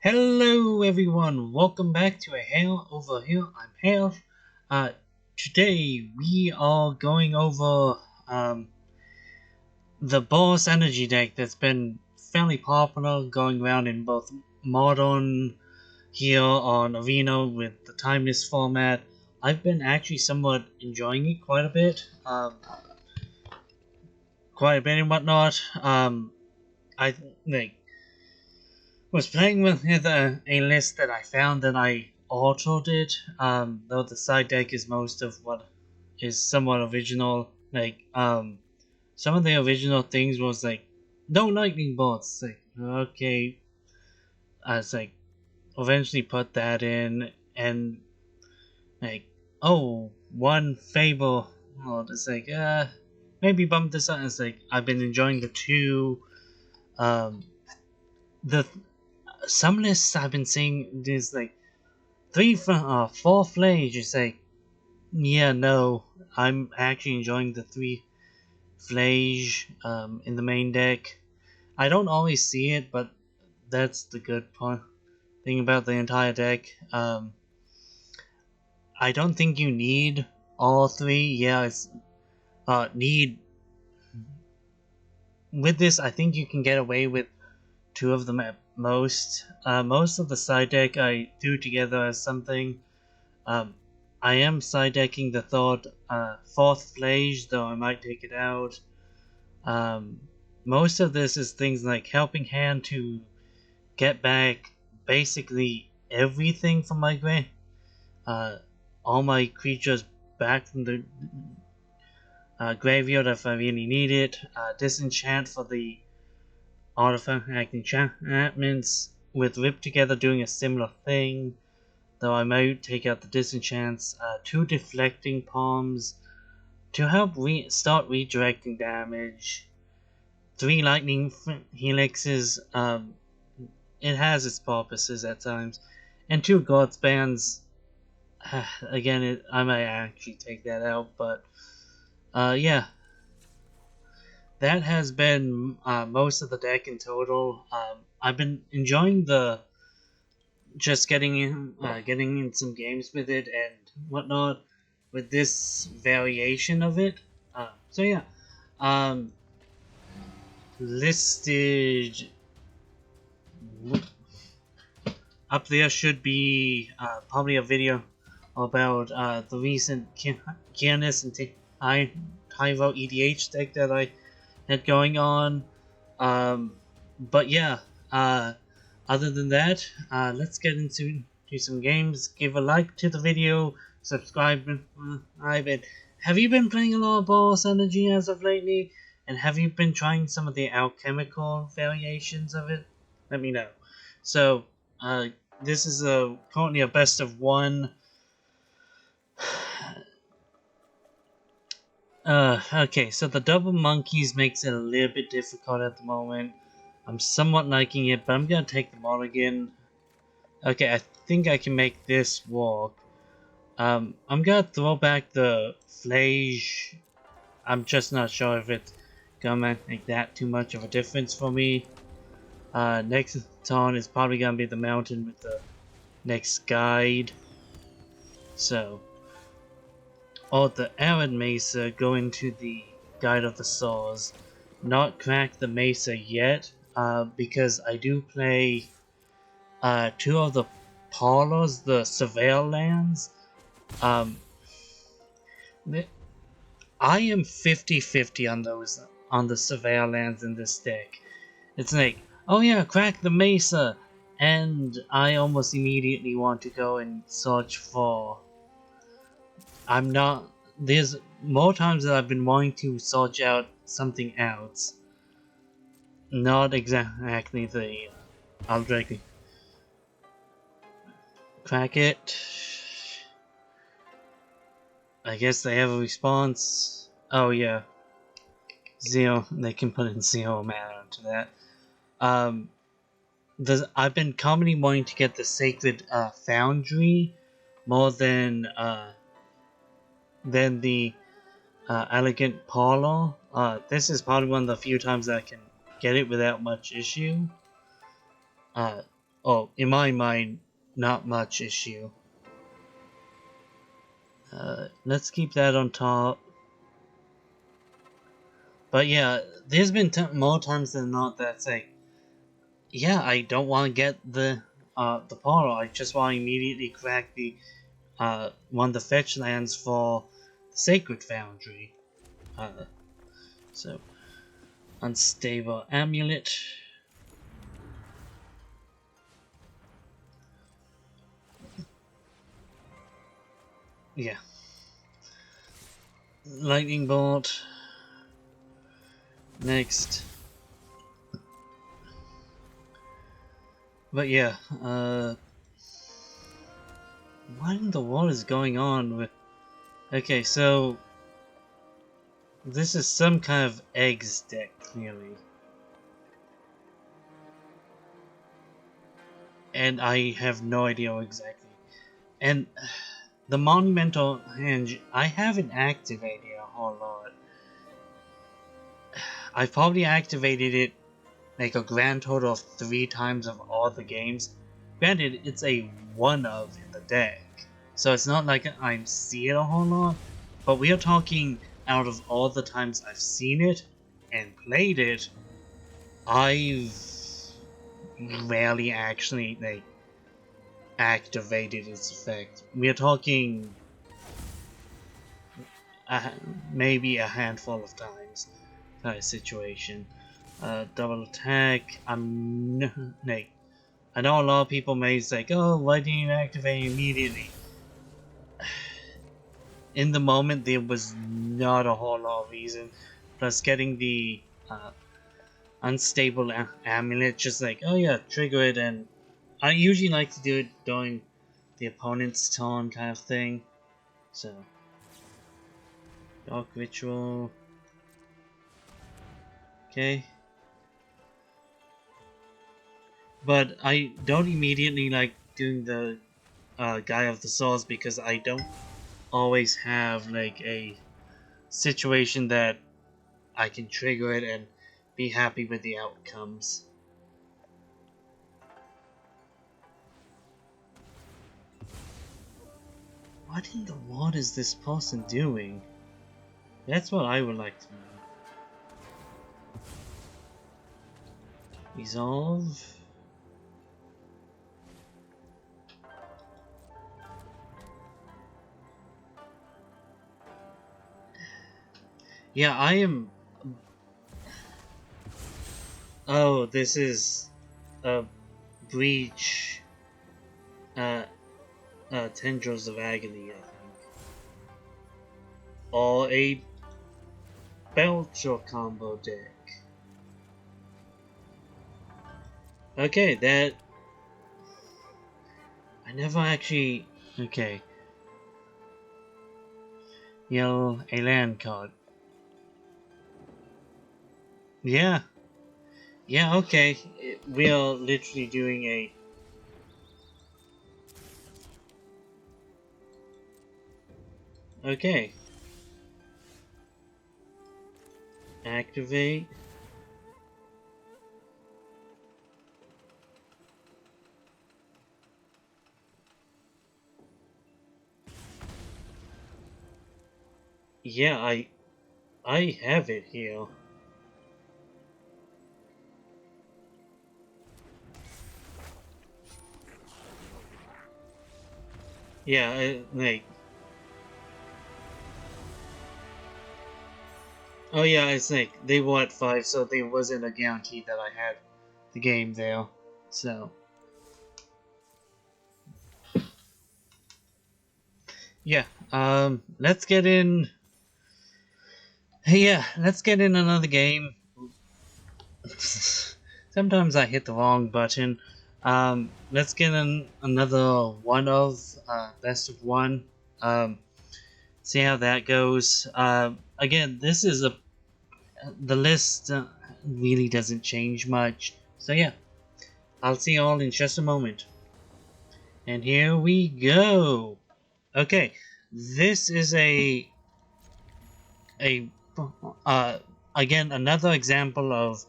Hello everyone, welcome back to A Hare Over Hill. I'm Hare. Today we are going over the Boros Energy deck that's been fairly popular, going around in both modern here on Arena with the timeless format. I've been actually somewhat enjoying it quite a bit and whatnot. I like was playing with a list that I found and I altered it. Though the side deck is most of what is somewhat original. Some of the original things was like no lightning bolts. Like okay, I was like eventually put that in and like oh one fable. Well, it's like maybe bump this up. It's like I've been enjoying the two. Um, the some lists I've been seeing there's like four flage is like yeah no I'm actually enjoying the three flage in the main deck. I don't always see it, but that's the good part thing about the entire deck. I don't think you need all three. Yeah, it's need with this. I think you can get away with two of them at most. Most of the side deck I do together as something. Um, I am side decking the fourth flage, though I might take it out. Um, Most of this is things like helping hand to get back basically everything from my grave. All my creatures back from the graveyard if I really need it. Disenchant for the artifact enchantments, with Rip Together doing a similar thing. Though I might take out the disenchants. Two deflecting palms to help start redirecting damage. Three lightning helixes. It has its purposes at times, and two god spans. Again, I might actually take that out, but yeah, that has been most of the deck in total. I've been enjoying the just getting in some games with it and whatnot with this variation of it. So yeah, um, listed up there should be probably a video about the recent Kianis and Tyro EDH deck that I had going on. But yeah, other than that, let's get into some games. Give a like to the video, subscribe. Have you been playing a lot of Boros Energy as of lately? And have you been trying some of the alchemical variations of it? Let me know. So, this is currently a best of one. Okay, so the double monkeys makes it a little bit difficult at the moment. I'm somewhat liking it, but I'm gonna take the mulligan. Okay, I think I can make this work. I'm gonna throw back the flage. I'm just not sure if it's gonna make that too much of a difference for me. Next turn is probably gonna be the mountain with the next guide. So, the arid mesa go into the guide of the saws. Not crack the mesa yet, because I do play two of the parlors, the surveil lands. Um, I am 50-50 on those on the surveil lands in this deck. It's like, oh yeah, crack the mesa, and I almost immediately want to go and search for. I'm not. There's more times that I've been wanting to search out something else. Not exactly the. I'll directly crack it. I guess they have a response. Oh yeah, zero. They can put in zero mana into that. I've been commonly wanting to get the Sacred Foundry more than the Elegant Parlor. This is probably one of the few times that I can get it without much issue. oh, in my mind, not much issue. Let's keep that on top. But yeah, there's been more times than not that's like, yeah, I don't want to get the portal. I just want to immediately crack the one of the fetch lands for the Sacred Foundry. So unstable amulet. Yeah. Lightning bolt. Next. But yeah, what in the world is going on with... Okay, so this is some kind of eggs deck, clearly. And I have no idea what exactly. And the Monumental Hinge, I haven't activated a whole lot. I've probably activated it like a grand total of 3 times of all the games. Granted, it's a one of in the deck, so it's not like I see it a whole lot, but we are talking out of all the times I've seen it and played it, I've rarely actually like activated its effect. We are talking maybe a handful of times kind of situation. Double attack. Like, I know a lot of people may say, "Oh, why didn't you activate immediately?" In the moment, there was not a whole lot of reason. Plus, getting the unstable amulet, just like, oh yeah, trigger it, and I usually like to do it during the opponent's turn, kind of thing. So, Dark Ritual. Okay. But I don't immediately like doing the Guy of the Souls because I don't always have like a situation that I can trigger it and be happy with the outcomes. What in the world is this person doing? That's what I would like to know. Resolve. Yeah, I am... Oh, this is a breach. Tendrils of Agony, I think. Or a Belcher combo deck. Okay, that... I never actually... Okay. Yell a land card. Yeah. Yeah, okay. We are literally doing a... Okay. Activate. Yeah, I have it here. Yeah, like... Oh yeah, it's like, they were at 5, so there wasn't a guarantee that I had the game there. So... Yeah, let's get in... Yeah, let's get in another game. Sometimes I hit the wrong button. Let's get in another one of best of one. See how that goes. Again, this is the list really doesn't change much. So yeah, I'll see you all in just a moment. And here we go. Okay, this is a again another example of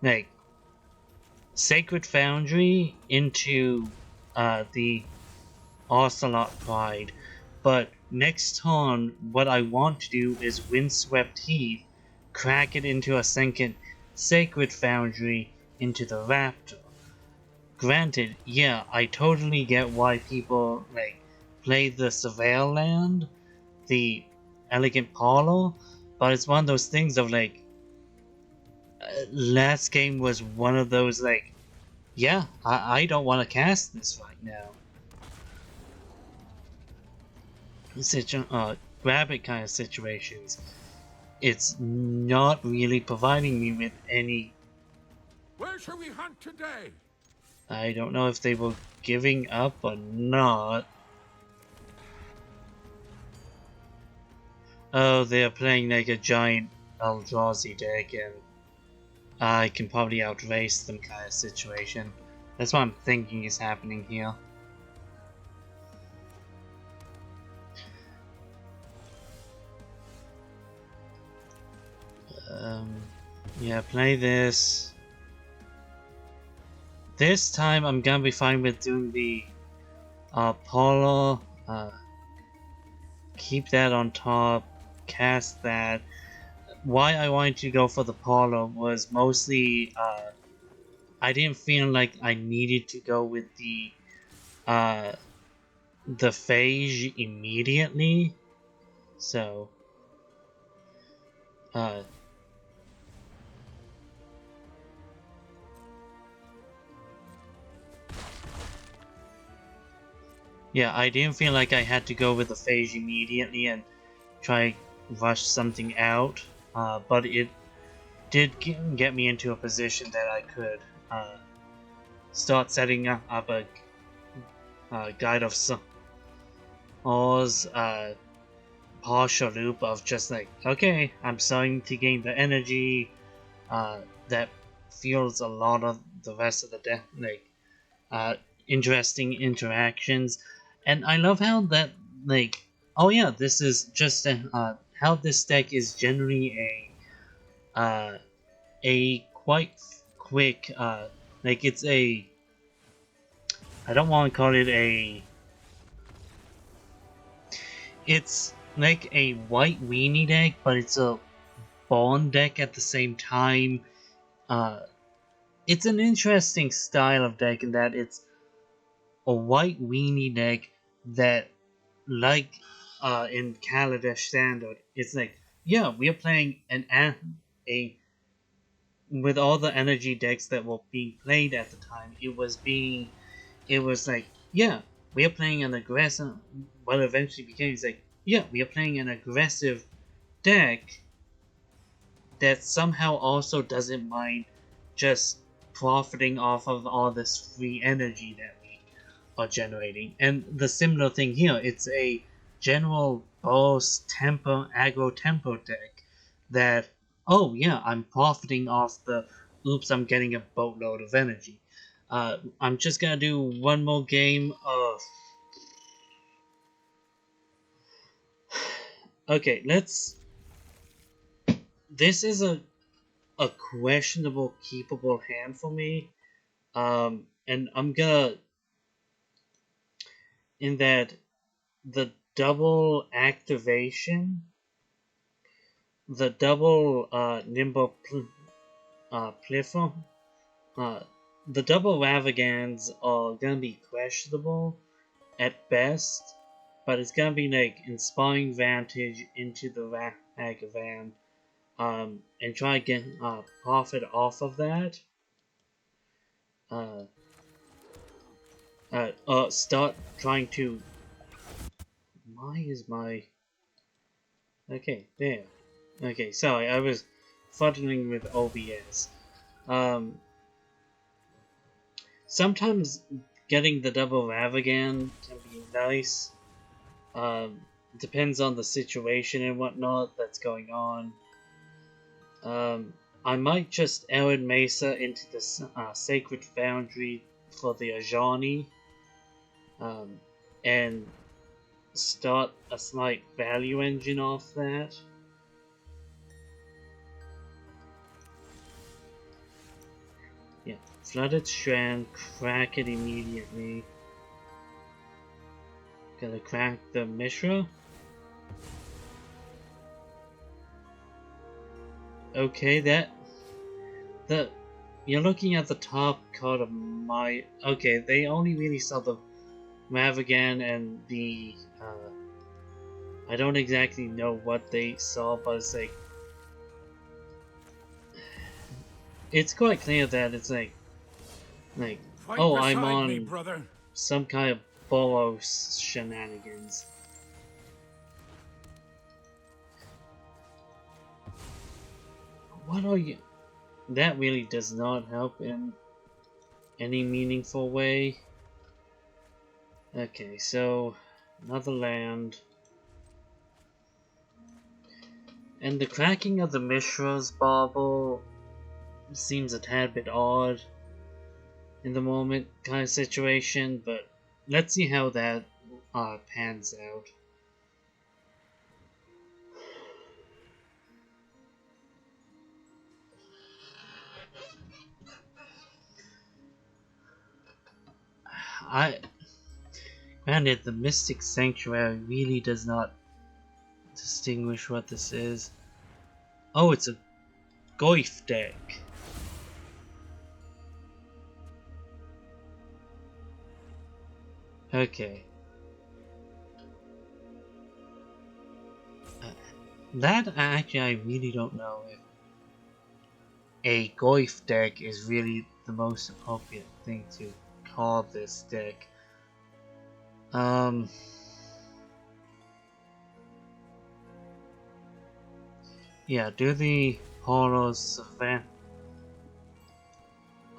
like Sacred Foundry into the Ocelot Pride, but next turn what I want to do is Windswept Heath, crack it into a second Sacred Foundry into the Raptor. Granted, yeah, I totally get why people like play the Surveil land, the Elegant Parlor, but it's one of those things of like, last game was one of those like, yeah, I don't want to cast this right now. Grab it kind of situations. It's not really providing me with any. Where shall we hunt today? I don't know if they were giving up or not. Oh, they're playing like a giant Eldrazi deck, and I can probably outrace them kind of situation. That's what I'm thinking is happening here. Yeah, play this. This time I'm gonna be fine with doing the Polo. Keep that on top, cast that. Why I wanted to go for the Polo was mostly I didn't feel like I needed to go with the Phage immediately, so yeah, I didn't feel like I had to go with the Phage immediately and try rush something out, but it did get me into a position that I could start setting up a Guide of Oz partial loop of just like, okay, I'm starting to gain the energy that fuels a lot of the rest of the deck, like interesting interactions. And I love how that, like, oh yeah, this is just how this deck is generally a quite quick like it's a, I don't want to call it a, it's like a white weenie deck, but it's a bond deck at the same time. It's an interesting style of deck in that it's a white weenie deck that, like in Kaladesh Standard, it's like, yeah, we are playing a with all the energy decks that were being played at the time. It was like, yeah, we are playing an aggressive. What eventually became is like, yeah, we are playing an aggressive deck that somehow also doesn't mind just profiting off of all this free energy that we are generating. And the similar thing here, it's a general boss tempo aggro tempo deck that, oh yeah, I'm profiting off the, oops, I'm getting a boatload of energy. I'm just gonna do one more game of. Okay, let's. This is a questionable keepable hand for me. And I'm gonna, in that the double activation, the double nimble plifer, uh, the double ravagans are gonna be questionable at best, but it's gonna be like inspiring vantage into the Ragavan, and try to get profit off of that. Start trying to. Why is my. Okay, there. Okay, sorry, I was fuddling with OBS. Um, Sometimes getting the double Ravagan can be nice. Depends on the situation and whatnot that's going on. I might just Aaron Mesa into the Sacred Foundry for the Ajani, and start a slight value engine off that. Yeah, Flooded Strand, crack it immediately. Gonna crack the Mishra. Okay, you're looking at the top card of my. Okay, they only really saw the Mavagan and the. I don't exactly know what they saw, but it's like. It's quite clear that it's like. Fight Oh, I'm beside me, on brother. some kind of Boros shenanigans. What are you? That really does not help in any meaningful way. Okay, so another land. And the cracking of the Mishra's bauble seems a tad bit odd in the moment kind of situation, but let's see how that pans out. Granted, the Mystic Sanctuary really does not distinguish what this is. Oh, it's a Goif deck. Okay. That actually, I really don't know if a Goif deck is really the most appropriate thing to call this deck. Yeah, do the Boros event.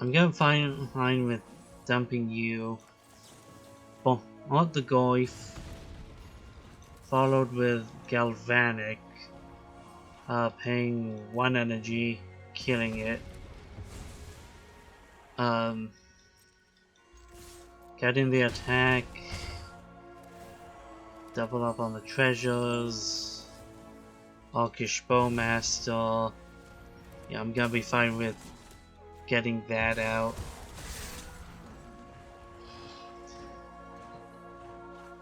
I'm gonna fine with dumping you. On the Goif, followed with Galvanic, paying 1 energy, killing it. Getting the attack, double up on the treasures, Orcish Bowmaster. Yeah, I'm gonna be fine with getting that out.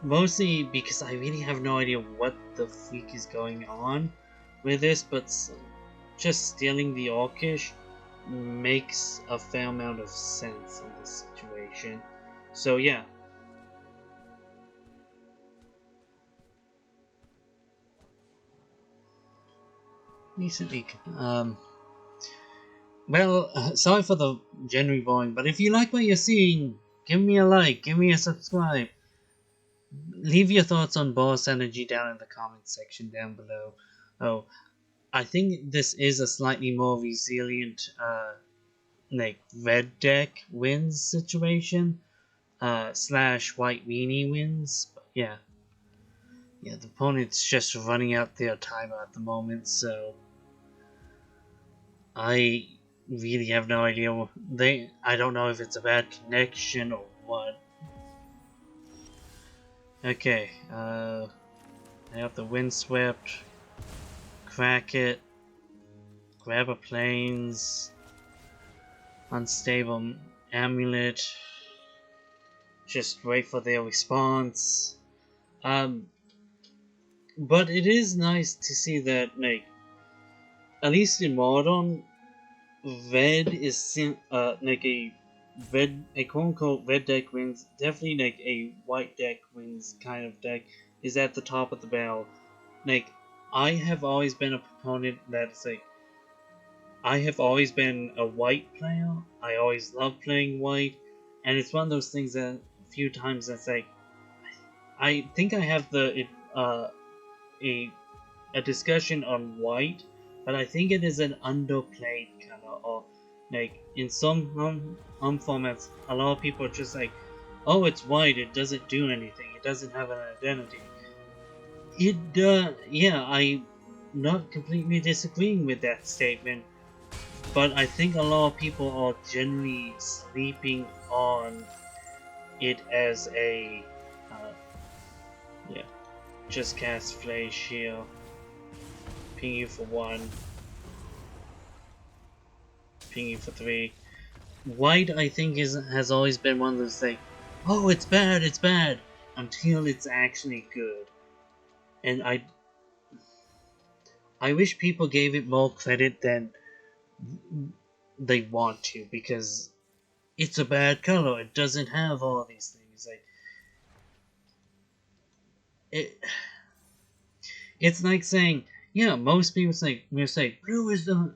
Mostly because I really have no idea what the freak is going on with this, but just stealing the Orcish makes a fair amount of sense in this situation. So yeah. Recently, well, sorry for the generally boring, but if you like what you're seeing, give me a like, give me a subscribe. Leave your thoughts on Boros Energy down in the comments section down below. Oh, I think this is a slightly more resilient, red deck wins situation, slash white weenie wins. But yeah, the opponent's just running out their timer at the moment, so I really have no idea. I don't know if it's a bad connection or what. Okay, I have the windswept, crack it, grab a planes, unstable amulet, just wait for their response. But it is nice to see that, at least in Modern, red is a quote unquote red deck wins, definitely a white deck wins kind of deck is at the top of the barrel. I have always been a proponent that's I have always been a white player. I always loved playing white, and it's one of those things that a few times that's I think I have a discussion on white, but I think it is an underplayed color. Or in some formats, a lot of people are just "Oh, it's white. It doesn't do anything. It doesn't have an identity." It does. Yeah, I'm not completely disagreeing with that statement, but I think a lot of people are generally sleeping on it as a yeah. Just cast Flash here. Ping you for 1. Ping you for 3. white, I think, has always been one of those things. Oh, it's bad, until it's actually good. And I wish people gave it more credit than they want to, because it's a bad color. It doesn't have all these things. Like it, it's like saying, yeah, most people say blue is the.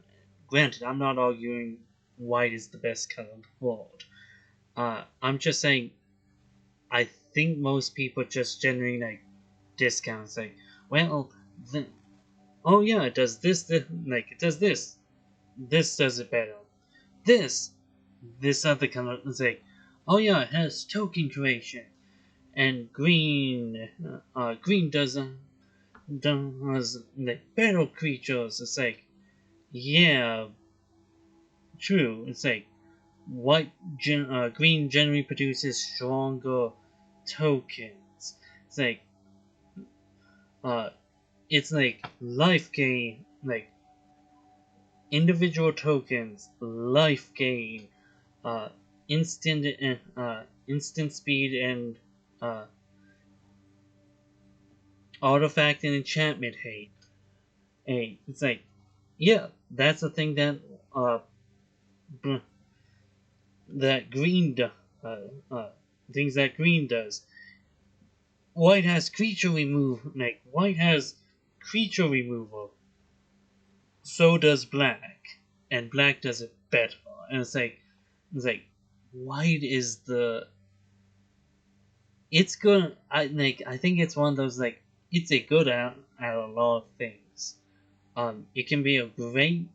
Granted, I'm not arguing white is the best color in the world. I'm just saying I think most people just generally like discount, say, well, the, oh yeah, it does this, like it does this does it better. This, this other color, say, oh yeah, it has token creation, and green does like better creatures. It's like, yeah, true. It's like green generally produces stronger tokens. It's like uh, it's like life gain, like individual tokens, life gain, uh, instant speed, and uh, artifact and enchantment hate. Hey, it's like, yeah, that's the thing that uh, that green uh, things that green does. White has creature remove, like white has creature removal. So does black, and black does it better. And it's like white is the. It's good. I think it's one of those, like, it's a good at a lot of things. It can be a great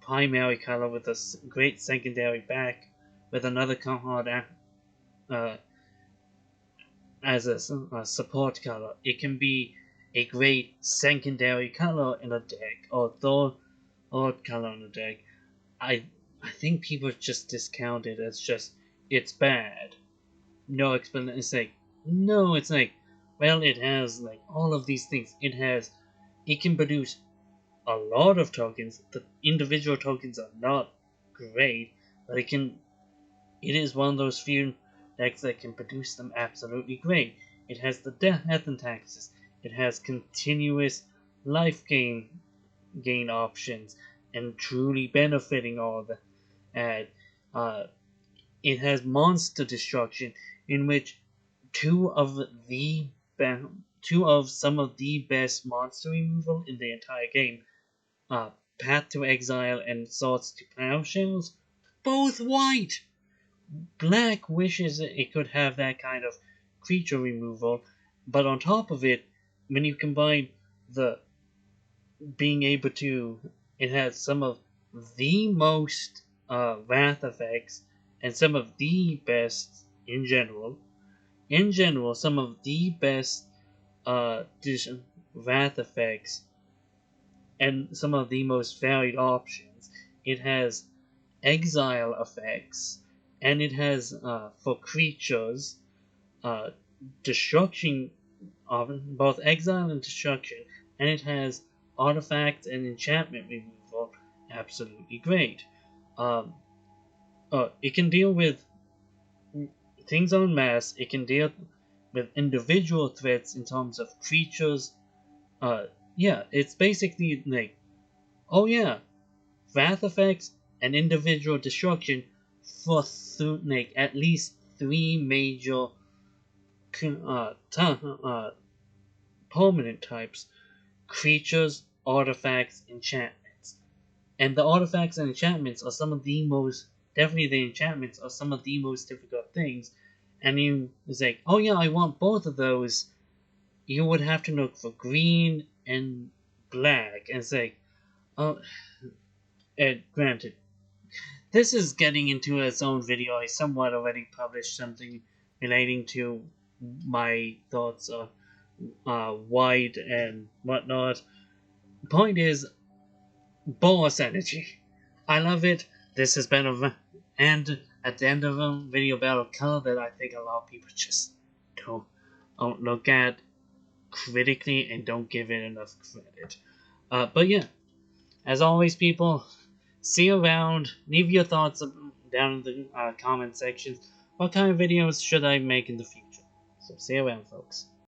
primary color with a great secondary back with another card uh, as a support color. It can be a great secondary color in a deck, or third color in a deck. I I think people just discount it as just it's bad. No explanation. It's like, no, it's like, well, it has like all of these things. It can produce a lot of tokens. The individual tokens are not great, but it is one of those few decks that can produce them absolutely great. It has the death and taxes. It has continuous life gain options, and truly benefiting all of that. It has monster destruction, in which two of the two of some of the best monster removal in the entire game, Path to Exile and Swords to Plowshares, both white. Black wishes it could have that kind of creature removal, but on top of it, when you combine the being able to, it has some of the most wrath effects and some of the best in general. In general, some of the best uh, wrath effects and some of the most varied options. It has exile effects, and it has for creatures uh, destruction of both exile and destruction, and it has artifact and enchantment removal. Absolutely great. Um, it can deal with things en masse. It can deal with individual threats in terms of creatures. Yeah, it's basically like, oh yeah, wrath effects and individual destruction for like at least three major permanent types: creatures, artifacts, enchantments. And the artifacts and enchantments are some of the most, definitely the enchantments are some of the most difficult things. And you say, oh yeah, I want both of those. You would have to look for green and black and say, oh, and granted, this is getting into its own video. I somewhat already published something relating to my thoughts on white and whatnot. Point is, Boros Energy. I love it. This has been and at the end of a video about a color that I think a lot of people just don't, don't look at critically and don't give it enough credit. But yeah, as always, people, see you around. Leave your thoughts down in the comment section what kind of videos should I make in the future. So see you around, folks.